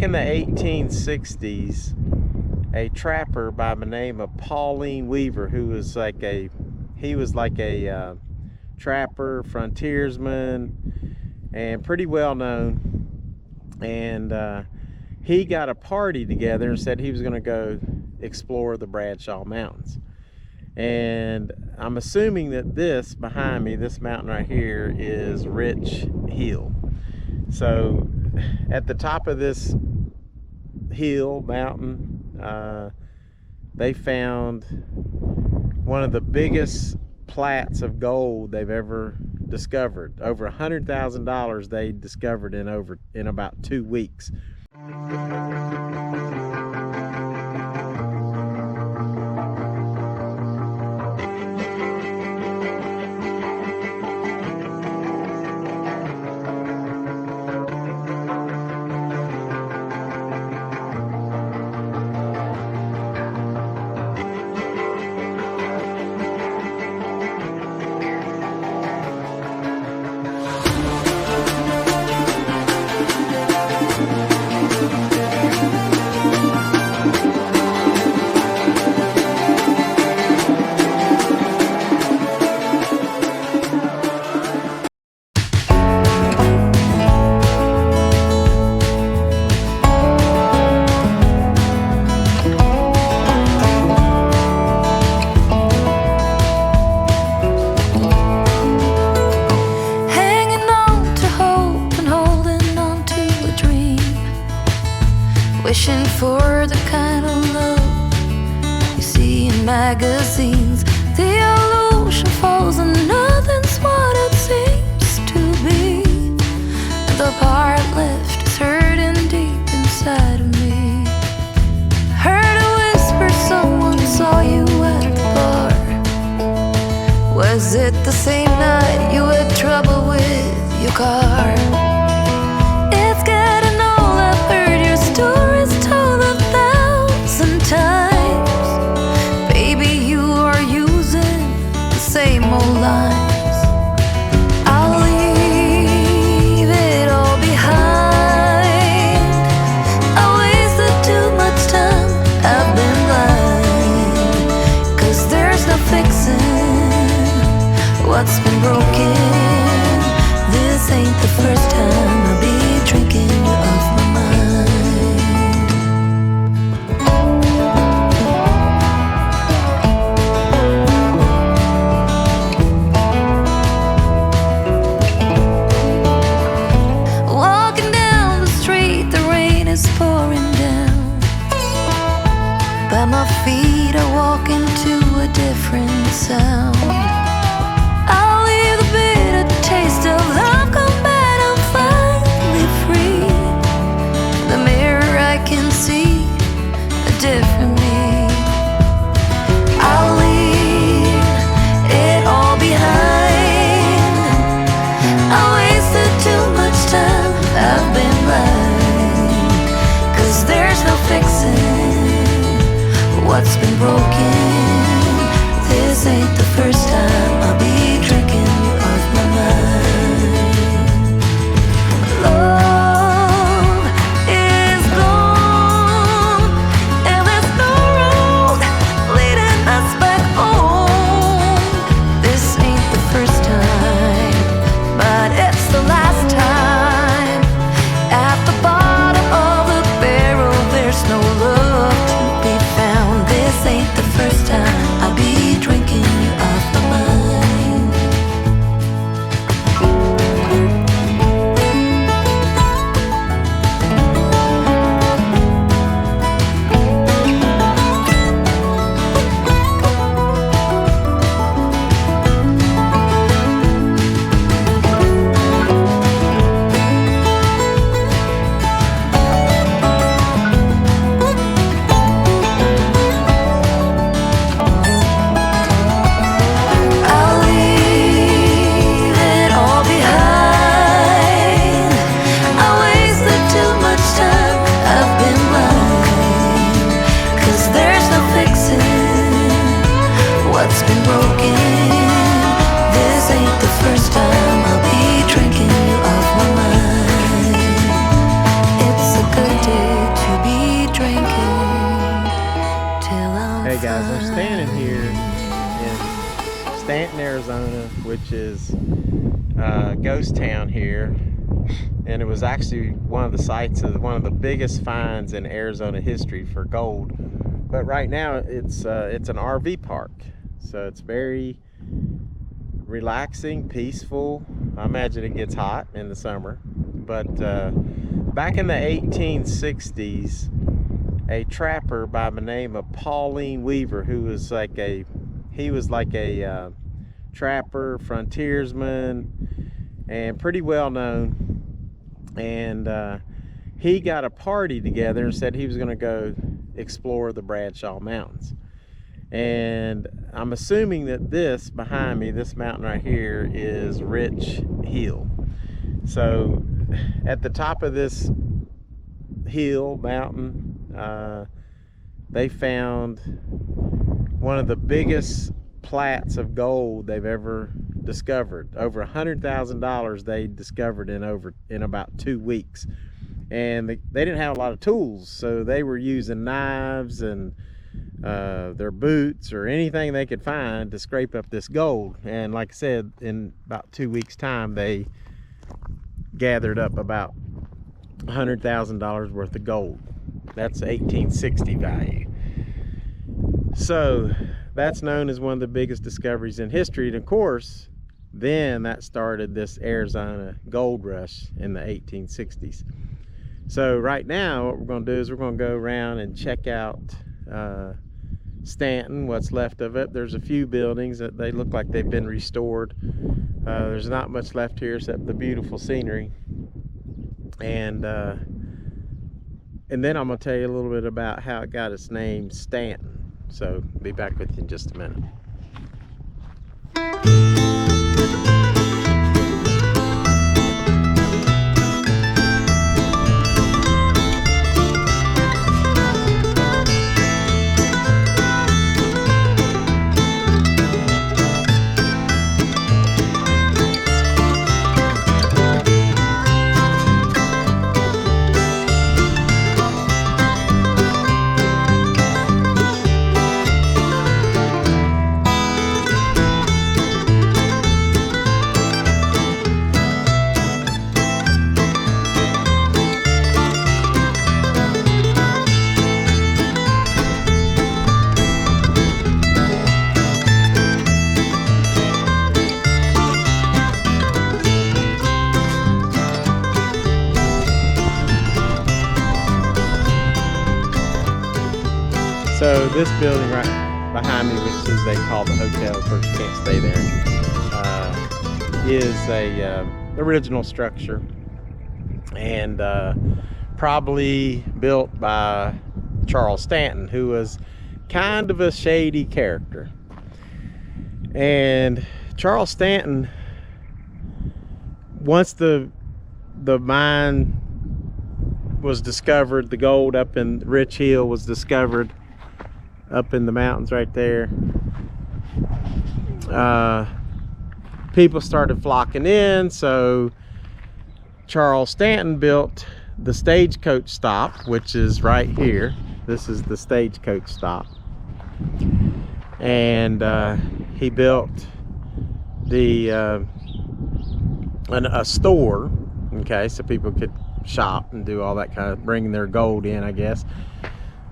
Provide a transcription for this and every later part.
In the 1860s, a trapper by the name of Pauline Weaver, who was like a trapper, frontiersman, and pretty well known. And he got a party together and said he was going to go explore the Bradshaw Mountains. And I'm assuming that this behind me, this mountain right here, is Rich Hill. So at the top of this mountain, they found one of the biggest plats of gold they've ever discovered. Over $100,000 they discovered in about 2 weeks. Wishing for the kind of love you see in magazines. The illusion falls and nothing's what it seems to be. The part left is hurting deep inside of me. Heard a whisper, someone saw you at the bar. Was it the same night you had trouble with your car? It's getting old, I've heard your stories told 1,000 times. Baby, you are using the same old lines. I'll leave it all behind. I wasted too much time, I've been blind. 'Cause there's no fixing what's been broken. This ain't the first time I'll be drinking you off my mind. Walking down the street, the rain is pouring down. By my feet I walk into a different sound. I'll leave the bitter taste of love come back, I'm finally free. The mirror I can see a different me. I'll leave it all behind. I wasted too much time, I've been blind. 'Cause there's no fixing what's been broken. This ain't the first time I'll be drinking you off my mind. Love is gone, and there's no road leading us back home. This ain't the first time, but it's the last time. At the bottom of the barrel, there's no love to be found. This ain't the first time I'll be drinking you off my mind. guys, I'm standing here in Stanton, Arizona, which is a ghost town here, and it was actually one of the sites of one of the biggest finds in Arizona history for gold. But right now it's an RV park, so it's very relaxing, peaceful. I imagine it gets hot in the summer, but back in the 1860s, a trapper by the name of Pauline Weaver, who was like a trapper, frontiersman, and pretty well known. And he got a party together and said he was going to go explore the Bradshaw Mountains. And I'm assuming that this behind me, this mountain right here, is Rich Hill. So at the top of this mountain, they found one of the biggest plats of gold they've ever discovered. Over $100,000 they discovered in about 2 weeks, and they didn't have a lot of tools, so they were using knives and their boots or anything they could find to scrape up this gold. And like I said, in about 2 weeks time they gathered up about $100,000 worth of gold. That's 1860 value. So that's known as one of the biggest discoveries in history. And of course, then that started this Arizona gold rush in the 1860s. So right now what we're going to do is we're going to go around and check out Stanton, what's left of it. There's a few buildings that they look like they've been restored. There's not much left here except the beautiful scenery. And then I'm going to tell you a little bit about how it got its name, Stanton. So be back with you in just a minute. So this building right behind me, which is they call the hotel, of course you can't stay there, is a original structure, and probably built by Charles Stanton, who was kind of a shady character. And Charles Stanton, once the mine was discovered, the gold up in Rich Hill was discovered up in the mountains right there, people started flocking in. So Charles Stanton built the stagecoach stop, which is right here. This is the stagecoach stop. And he built a store, okay, so people could shop and do all that kind of, bring their gold in, I guess.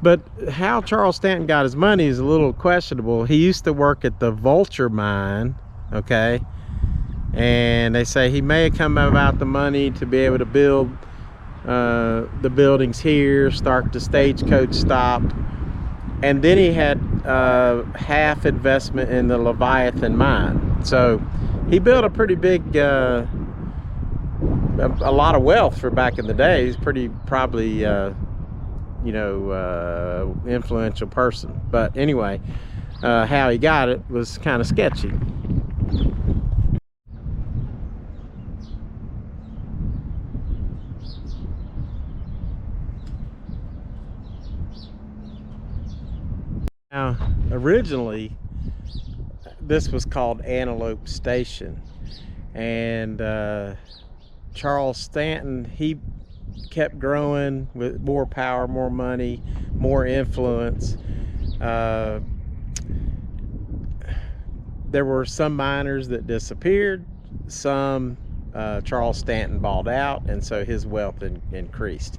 But how Charles Stanton got his money is a little questionable. He used to work at the Vulture mine, okay, and they say he may have come about the money to be able to build the buildings here, start the stagecoach stop, and then he had half investment in the Leviathan mine. So he built a pretty big a lot of wealth for back in the day. He's pretty probably influential person. But anyway, how he got it was kind of sketchy. Now, originally, this was called Antelope Station, and Charles Stanton, he kept growing with more power, more money, more influence. there were some miners that disappeared. Some Charles Stanton bought out, and so his wealth increased.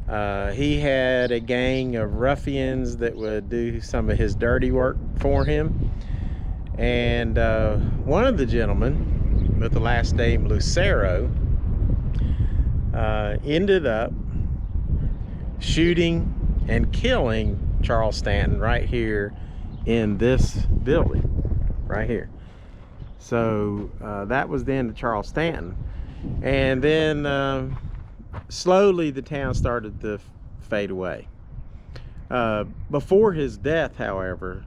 He had a gang of ruffians that would do some of his dirty work for him. And one of the gentlemen with the last name Lucero ended up shooting and killing Charles Stanton right here in this building right here. So that was the end of Charles Stanton. And then slowly the town started to fade away. Before his death, however,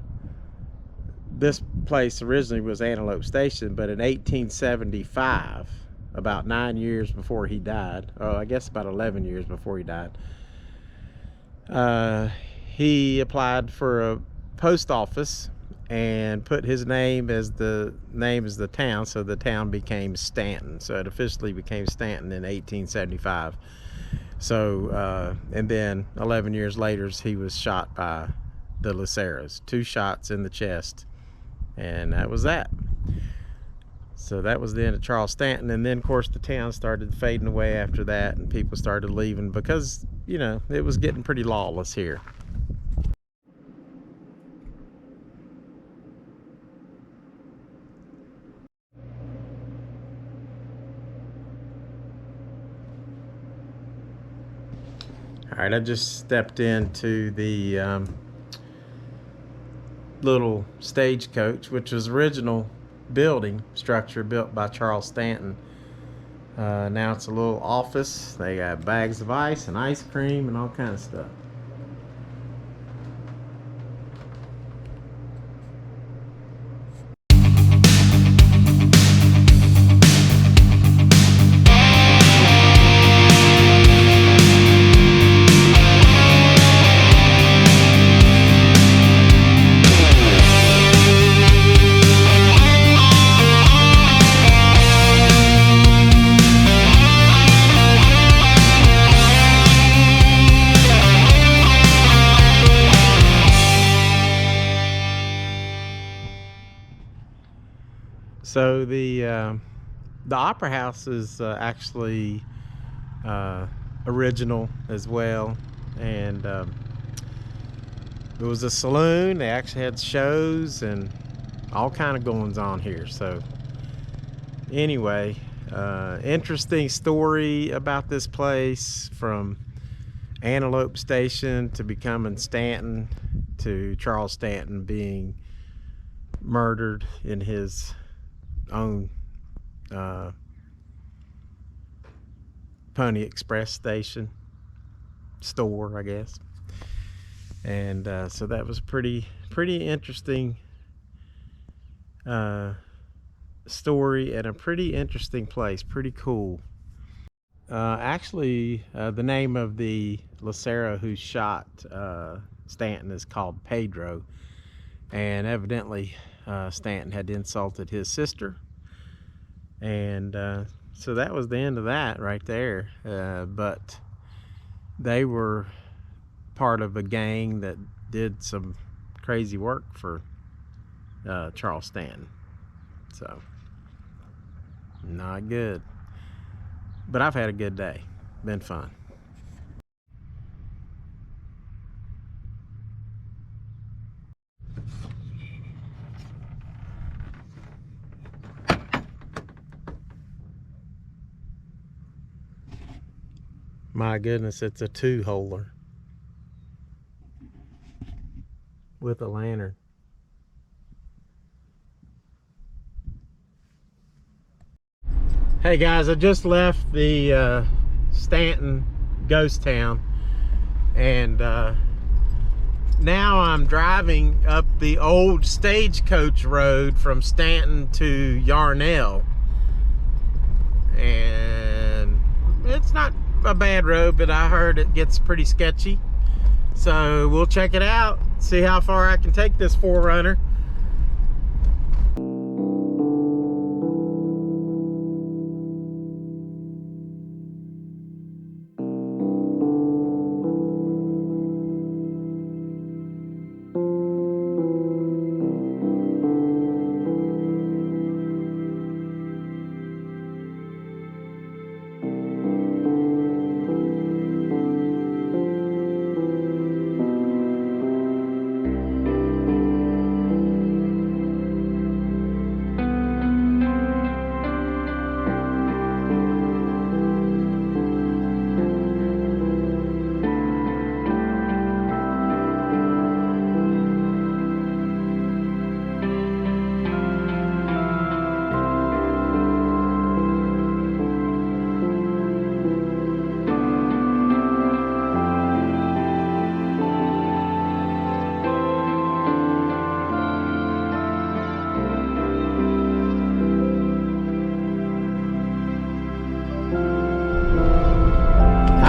this place originally was Antelope Station, but in 1875, about 9 years before he died, oh, I guess about 11 years before he died, he applied for a post office and put his name as the town, so the town became Stanton. So it officially became Stanton in 1875. So and then 11 years later he was shot by the Luceros, 2 shots in the chest, and that was that. So that was the end of Charles Stanton. And then of course the town started fading away after that, and people started leaving because, you know, it was getting pretty lawless here. All right, I just stepped into the little stagecoach, which was original building structure built by Charles Stanton. Now it's a little office. They got bags of ice and ice cream and all kinds of stuff. So the Opera House is actually original as well, and there was a saloon. They actually had shows and all kind of goings on here. So anyway, interesting story about this place, from Antelope Station to becoming Stanton, to Charles Stanton being murdered in his own Pony Express station store, I guess. And so that was pretty interesting story, and a pretty interesting place, pretty cool. Actually, the name of the Lucero who shot Stanton is called Pedro, and evidently Stanton had insulted his sister, and so that was the end of that right there. But they were part of a gang that did some crazy work for Charles Stanton, so not good. But I've had a good day, been fun. My goodness, it's a 2-holer with a lantern. Hey guys, I just left the Stanton ghost town, and now I'm driving up the old stagecoach road from Stanton to Yarnell, and it's not a bad road, but I heard it gets pretty sketchy, so we'll check it out, see how far I can take this 4Runner.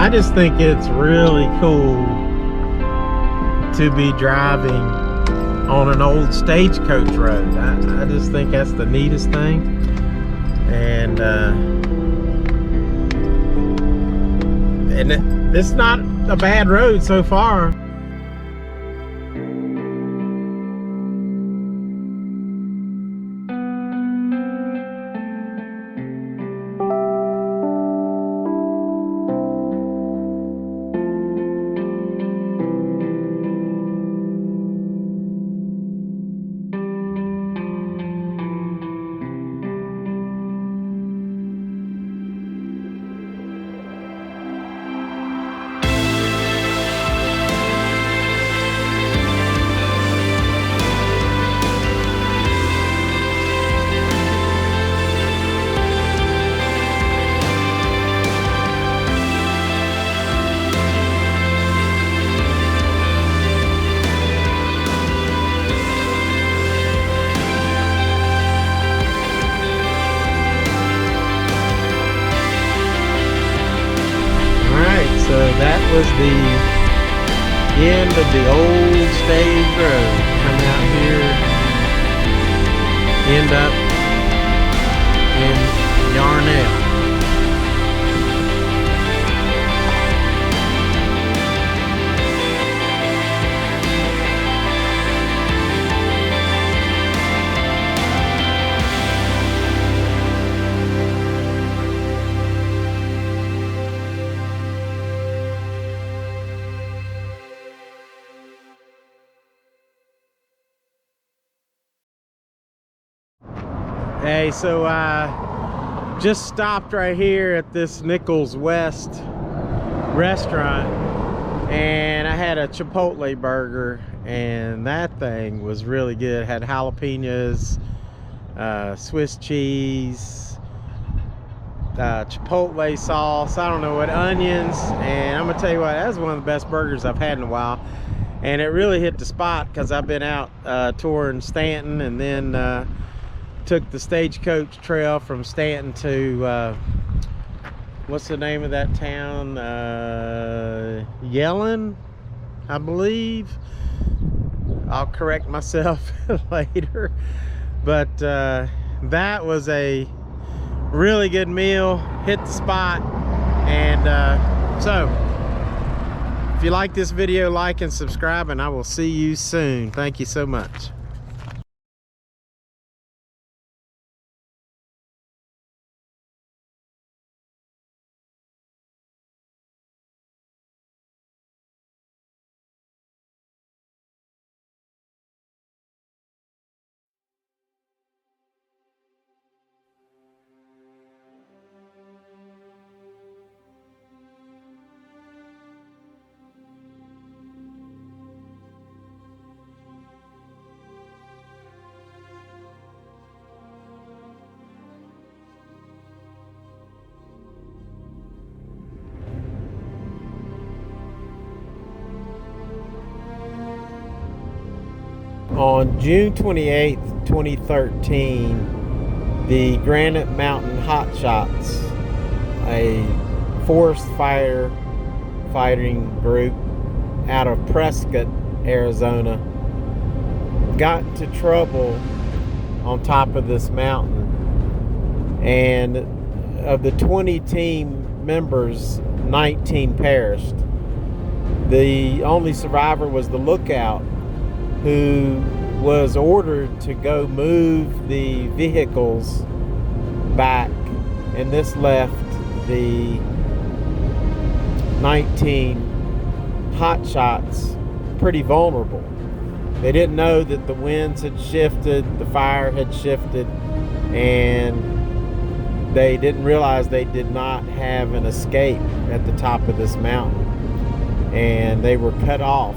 I just think it's really cool to be driving on an old stagecoach road. I just think that's the neatest thing. And it's not a bad road so far. So that was the end of the old stage road. Come out here, end up in Yarnell. Hey, so I just stopped right here at this Nichols West restaurant, and I had a Chipotle burger, and that thing was really good. It had jalapenos, Swiss cheese, Chipotle sauce, I don't know what, onions, and I'm gonna tell you what, that was one of the best burgers I've had in a while. And it really hit the spot because I've been out touring Stanton, and then took the stagecoach trail from Stanton to what's the name of that town? Yellen, I believe. I'll correct myself later. But that was a really good meal, hit the spot. And so if you like this video, like and subscribe, and I will see you soon. Thank you so much. On June 28th, 2013, the Granite Mountain Hotshots, a forest fire fighting group out of Prescott, Arizona, got into trouble on top of this mountain. And of the 20 team members, 19 perished. The only survivor was the lookout, who was ordered to go move the vehicles back, and this left the 19 hotshots pretty vulnerable. They didn't know that the winds had shifted, the fire had shifted, and they didn't realize they did not have an escape at the top of this mountain, and they were cut off.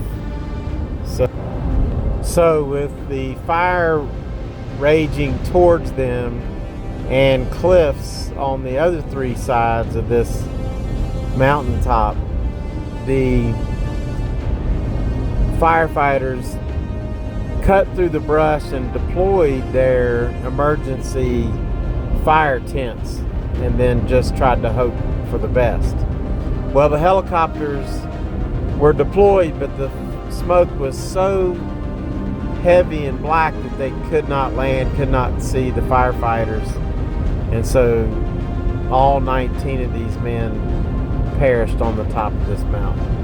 So with the fire raging towards them and cliffs on the other three sides of this mountaintop, the firefighters cut through the brush and deployed their emergency fire tents, and then just tried to hope for the best. Well, the helicopters were deployed, but the smoke was so heavy and black that they could not land, could not see the firefighters. And so all 19 of these men perished on the top of this mountain.